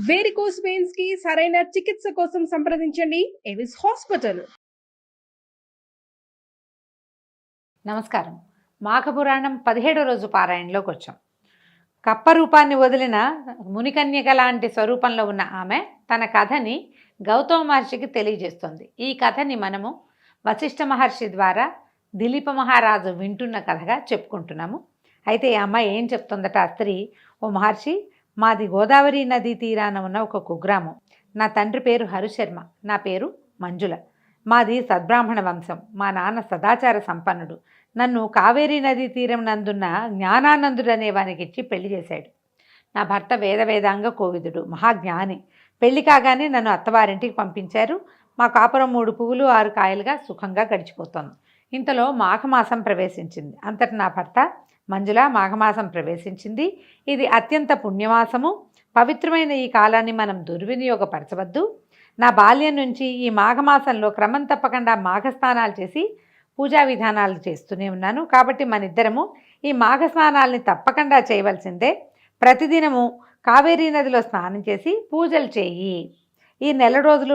Varicose veins కి సరైన చికిత్స కోసం సంప్రదించండి ఎవిస్ హాస్పిటల్. నమస్కారం. మాఘపురాణం 17వ రోజు పారాయణలోకి వచ్చాం. కప్ప రూపాన్ని వదిలిన మునికన్యక లాంటి స్వరూపంలో ఉన్న ఆమె తన కథని గౌతమ మహర్షికి తెలియజేస్తుంది. ఈ కథని మనము వశిష్ఠ మహర్షి ద్వారా దిలీప మహారాజు వింటున్న కథగా చెప్పుకుంటున్నాము. అయితే ఈ అమ్మాయి ఏం చెప్తుందట? ఆ స్త్రీ, ఓ మహర్షి, మాది గోదావరి నదీ తీరాన ఉన్న ఒక కుగ్రామం. నా తండ్రి పేరు హరిశర్మ, నా పేరు మంజుల. మాది సద్బ్రాహ్మణ వంశం. మా నాన్న సదాచార సంపన్నుడు. నన్ను కావేరీ నదీ తీరం నందున్న జ్ఞానానందుడు అనేవానికి ఇచ్చి పెళ్లి చేశాడు. నా భర్త వేదాంగ కోవిదుడు, మహాజ్ఞాని. పెళ్లి కాగానే నన్ను అత్తవారింటికి పంపించారు. మా కాపురం 3 పువ్వులు 6 కాయలుగా సుఖంగా గడిచిపోతోంది. ఇంతలో మాఘమాసం ప్రవేశించింది. అంతటి నా భర్త మంజుల, మాఘమాసం ప్రవేశించింది. ఇది అత్యంత పుణ్యమాసము. పవిత్రమైన ఈ కాలాన్ని మనం దుర్వినియోగపరచవద్దు. నా బాల్యం నుంచి ఈ మాఘమాసంలో క్రమం తప్పకుండా మాఘస్నానాలు చేసి పూజా విధానాలు చేస్తూనే ఉన్నాను. కాబట్టి మన ఇద్దరము ఈ మాఘస్నానాల్ని తప్పకుండా చేయవలసిందే. ప్రతిదినము కావేరీ నదిలో స్నానం చేసి పూజలు చేయి. ఈ నెల రోజులు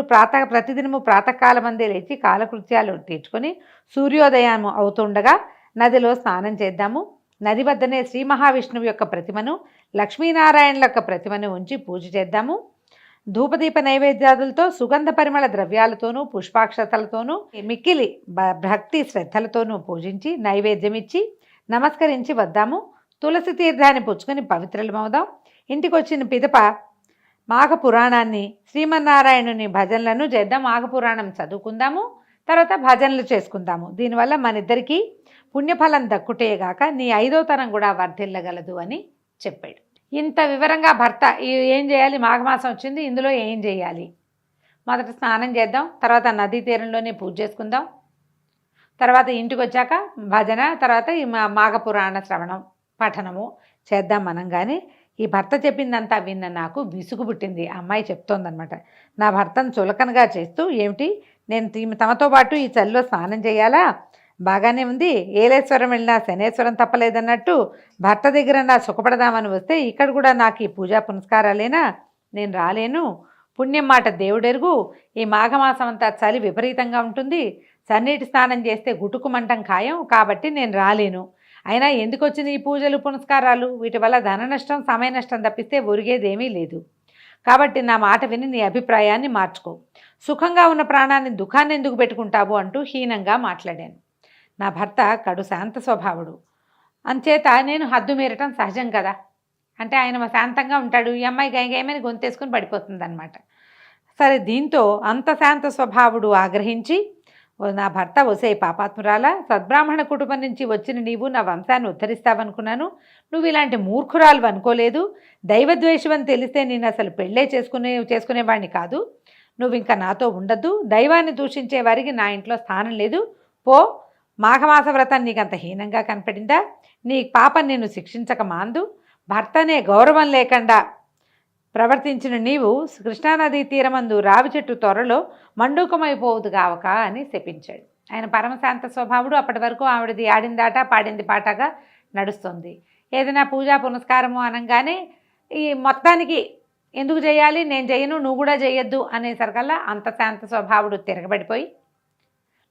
ప్రతిదినము ప్రాతకాలమందే లేచి కాలకృత్యాలు తీర్చుకొని సూర్యోదయం అవుతుండగా నదిలో స్నానం చేద్దాము. నది వద్దనే శ్రీ మహావిష్ణువు యొక్క ప్రతిమను, లక్ష్మీనారాయణుల యొక్క ప్రతిమను ఉంచి పూజ చేద్దాము. ధూపదీప నైవేద్యాదులతో, సుగంధ పరిమళ ద్రవ్యాలతోనూ, పుష్పాక్షతలతోనూ, మిక్కిలి భక్తి శ్రద్ధలతోనూ పూజించి నైవేద్యం ఇచ్చి నమస్కరించి వద్దాము. తులసి తీర్థాన్ని పుచ్చుకొని పవిత్రులమవుదాం. ఇంటికి వచ్చిన పిదప మాఘపురాణాన్ని, శ్రీమన్నారాయణుని భజనలను చేద్దాం. మాఘపురాణం చదువుకుందాము, తర్వాత భజనలు చేసుకుందాము. దీనివల్ల మన ఇద్దరికీ పుణ్యఫలం దక్కుటేగాక నీ 5వ తరం కూడా వర్ధిల్లగలదు అని చెప్పాడు. ఇంత వివరంగా భర్త ఏం చేయాలి, మాఘమాసం వచ్చింది, ఇందులో ఏం చేయాలి? మొదట స్నానం చేద్దాం, తర్వాత నదీ తీరంలోనే పూజ చేసుకుందాం, తర్వాత ఇంటికి వచ్చాక భజన, తర్వాత ఈ మాఘపురాణ శ్రవణం పఠనము చేద్దాం మనం. కానీ ఈ భర్త చెప్పిందంతా విన్న నాకు విసుగు పుట్టింది. ఆ అమ్మాయి చెప్తోందనమాట. నా భర్తను చులకనగా చేస్తూ, ఏమిటి నేను తమతో పాటు ఈ చలిలో స్నానం చేయాలా? బాగానే ఉంది, ఏలేశ్వరం వెళ్ళినా శనేశ్వరం తప్పలేదన్నట్టు భర్త దగ్గర నా సుఖపడదామని వస్తే ఇక్కడ కూడా నాకు ఈ పూజా పునస్కారాలేనా? నేను రాలేను. పుణ్యం మాట దేవుడెరుగు. ఈ మాఘమాసం అంతా చలి విపరీతంగా ఉంటుంది. సన్నీటి స్నానం చేస్తే గుటుకుమంటం ఖాయం. కాబట్టి నేను రాలేను. అయినా ఎందుకు వచ్చిన ఈ పూజలు పునస్కారాలు? వీటి వల్ల ధన నష్టం, సమయ నష్టం తప్పిస్తే ఒరిగేదేమీ లేదు. కాబట్టి నా మాట విని నీ అభిప్రాయాన్ని మార్చుకో. సుఖంగా ఉన్న ప్రాణాన్ని దుఃఖాన్ని ఎందుకు పెట్టుకుంటావు అంటూ హీనంగా మాట్లాడాను. నా భర్త కడు శాంత స్వభావుడు, అంచేత నేను హద్దు మీరటం సహజం కదా. అంటే ఆయన శాంతంగా ఉంటాడు, ఈ అమ్మాయి గైమని గొంతేసుకుని పడిపోతుంది అనమాట. సరే, దీంతో అంత శాంత స్వభావుడు ఆగ్రహించి, నా భర్త ఒసే పాపాత్మురాలా, సద్బ్రాహ్మణ కుటుంబం నుంచి వచ్చిన నీవు నా వంశాన్ని ఉద్ధరిస్తావనుకున్నాను. నువ్వు ఇలాంటి మూర్ఖురాలు అనుకోలేదు. దైవద్వేషమని తెలిస్తే నేను అసలు పెళ్ళే చేసుకునేవాడిని కాదు. నువ్వు ఇంకా నాతో ఉండద్దు. దైవాన్ని దూషించే వారికి నా ఇంట్లో స్థానం లేదు. పో. మాఘమాస వ్రతం నీకంత హీనంగా కనపడిందా? నీ పాపం నిన్ను శిక్షించక మాందు. భర్తనే గౌరవం లేకుండా ప్రవర్తించిన నీవు కృష్ణానదీ తీరమందు రావి చెట్టు త్వరలో మండూకమైపోవద్దు కావక అని శపించాడు. ఆయన పరమశాంత స్వభావుడు. అప్పటి వరకు ఆవిడది ఆడిందాట పాడింది పాటగా నడుస్తుంది. ఏదైనా పూజా పునస్కారము అనగానే ఈ మొత్తానికి ఎందుకు చేయాలి, నేను చేయను, నువ్వు కూడా చేయొద్దు అనేసరికల్లా అంత శాంత స్వభావుడు తిరగబడిపోయి,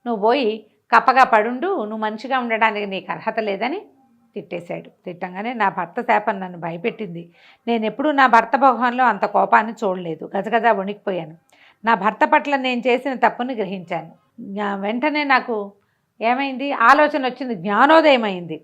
నువ్వు పోయి కప్పగా పడుండు, నువ్వు మంచిగా ఉండడానికి నీకు అర్హత లేదని తిట్టేశాడు. తిట్టంగానే నా భర్త శాపం నన్ను భయపెట్టింది. నేను ఎప్పుడూ నా భర్త మొహంలో అంత కోపాన్ని చూడలేదు. గజగజ వణికిపోయాను. నా భర్త పట్ల నేను చేసిన తప్పుని గ్రహించాను. వెంటనే నాకు ఏమైంది? ఆలోచన వచ్చింది, జ్ఞానోదయం అయింది.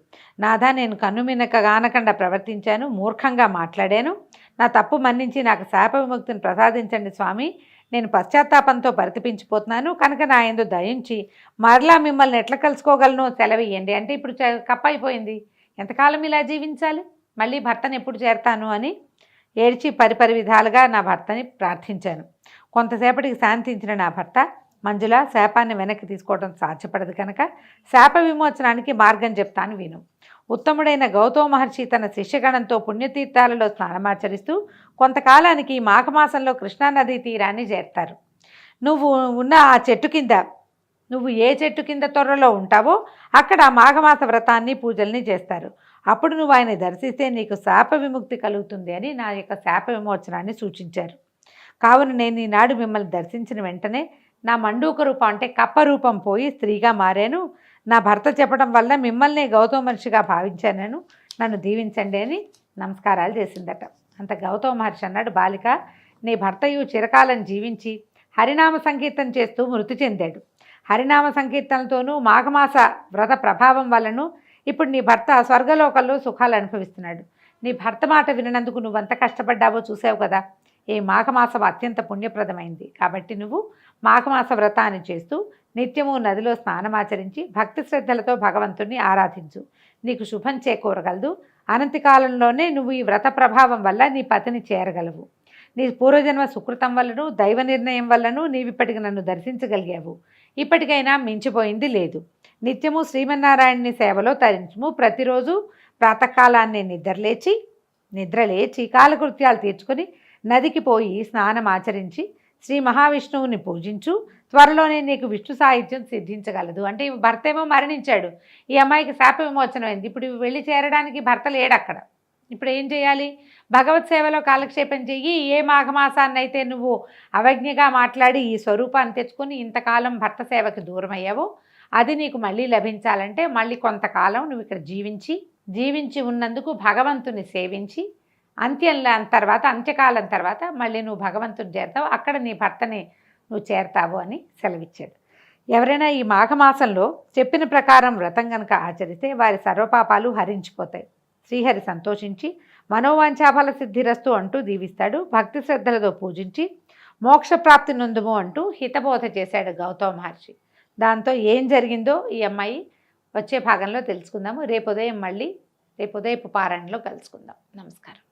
నాదా, నేను కన్నుమినక గానకుండా ప్రవర్తించాను, మూర్ఖంగా మాట్లాడాను. నా తప్పు మన్నించి నాకు శాప విముక్తిని ప్రసాదించండి స్వామి. నేను పశ్చాత్తాపంతో పరితపించిపోతున్నాను కనుక నా యందు దయించి మరలా మిమ్మల్ని ఎట్లా కలుసుకోగలను సెలవియ్యండి. అంటే ఇప్పుడు కప్ప అయిపోయింది, ఎంతకాలం ఇలా జీవించాలి? మళ్ళీ భర్తను ఎప్పుడు చేరతాను అని ఏడ్చి పరిపరి విధాలుగా నా భర్తని ప్రార్థించాను. కొంతసేపటికి శాంతించిన నా భర్త, మంజుల, శాపాన్ని వెనక్కి తీసుకోవడం సాధ్యపడదు కనుక శాప విమోచనానికి మార్గం చెప్తాను విను. ఉత్తముడైన గౌతమ మహర్షి తన శిష్యగణంతో పుణ్యతీర్థాలలో స్నానమాచరిస్తూ కొంతకాలానికి మాఘమాసంలో కృష్ణానదీ తీరాన్ని చేరుతారు. నువ్వు ఉన్న ఆ చెట్టు కింద నువ్వు ఏ చెట్టు కింద తొర్రలో ఉంటావో అక్కడ మాఘమాస వ్రతాన్ని పూజల్ని చేస్తారు. అప్పుడు నువ్వు ఆయన దర్శిస్తే నీకు శాప విముక్తి కలుగుతుంది అని నా యొక్క శాప విమోచనాన్ని సూచించారు. కావున నేను ఈనాడు మిమ్మల్ని దర్శించిన వెంటనే నా మండూక రూపం అంటే కప్ప రూపం పోయి స్త్రీగా మారాను. నా భర్త చెప్పడం వల్ల మిమ్మల్ని గౌతమ మహర్షిగా భావించాను, నన్ను దీవించండి అని నమస్కారాలు చేసిందట. అంత గౌతమ మహర్షి అన్నాడు, బాలిక, నీ భర్తయు చిరకాలం జీవించి హరినామ సంకీర్తన చేస్తూ మృతి చెందాడు. హరినామ సంకీర్తనతోనూ మాఘమాస వ్రత ప్రభావం వల్లను ఇప్పుడు నీ భర్త స్వర్గలోకంలో సుఖాలు అనుభవిస్తున్నాడు. నీ భర్త మాట వినందుకు నువ్వంత కష్టపడ్డావో చూసావు కదా. ఈ మాఘమాసం అత్యంత పుణ్యప్రదమైంది కాబట్టి నువ్వు మాఘమాస వ్రతాన్ని చేస్తూ నిత్యము నదిలో స్నానమాచరించి భక్తి శ్రద్ధలతో భగవంతుణ్ణి ఆరాధించు. నీకు శుభం చేకూరగలదు. అనంతకాలంలోనే నువ్వు ఈ వ్రత ప్రభావం వల్ల నీ పతిని చేరగలవు. నీ పూర్వజన్మ సుకృతం వల్లను దైవ నిర్ణయం వల్లను నీవిప్పటికి నన్ను దర్శించగలిగావు. ఇప్పటికైనా మించిపోయింది లేదు. నిత్యము శ్రీమన్నారాయణుని సేవలో తరించుము. ప్రతిరోజు ప్రాతకాలాన్ని నిద్రలేచి కాలకృత్యాలు తీర్చుకొని నదికి పోయి స్నానం ఆచరించి శ్రీ మహావిష్ణువుని పూజించు. త్వరలోనే నీకు విష్ణు సాహిత్యం సిద్ధించగలదు. అంటే ఈ భర్త ఏమో మరణించాడు, ఈ అమ్మాయికి శాప విమోచనం అయింది. ఇప్పుడు వెళ్ళి చేరడానికి భర్త లేడు అక్కడ. ఇప్పుడు ఏం చేయాలి? భగవత్ సేవలో కాలక్షేపం చెయ్యి. ఏ మాఘమాసాన్ని అయితే నువ్వు అవజ్ఞగా మాట్లాడి ఈ స్వరూపాన్ని తెచ్చుకొని ఇంతకాలం భర్త సేవకి దూరం అయ్యావో అది నీకు మళ్ళీ లభించాలంటే మళ్ళీ కొంతకాలం నువ్వు ఇక్కడ జీవించి ఉన్నందుకు భగవంతుని సేవించి అంత్యకాలం తర్వాత మళ్ళీ నువ్వు భగవంతుని చేరుతావు. అక్కడ నీ భర్తని నువ్వు చేరతావు అని సెలవిచ్చాడు. ఎవరైనా ఈ మాఘమాసంలో చెప్పిన ప్రకారం వ్రతం కనుక ఆచరిస్తే వారి సర్వపాపాలు హరించిపోతాయి. శ్రీహరి సంతోషించి మనోవాంఛాఫల సిద్ధిరస్తు అంటూ దీవిస్తాడు. భక్తి శ్రద్ధలతో పూజించి మోక్షప్రాప్తి నొందుము అంటూ హితబోధ చేశాడు గౌతమ మహర్షి. దాంతో ఏం జరిగిందో ఈ అమ్మాయి వచ్చే భాగంలో తెలుసుకుందాము. రేపు ఉదయపు పారాయణలో కలుసుకుందాం. నమస్కారం.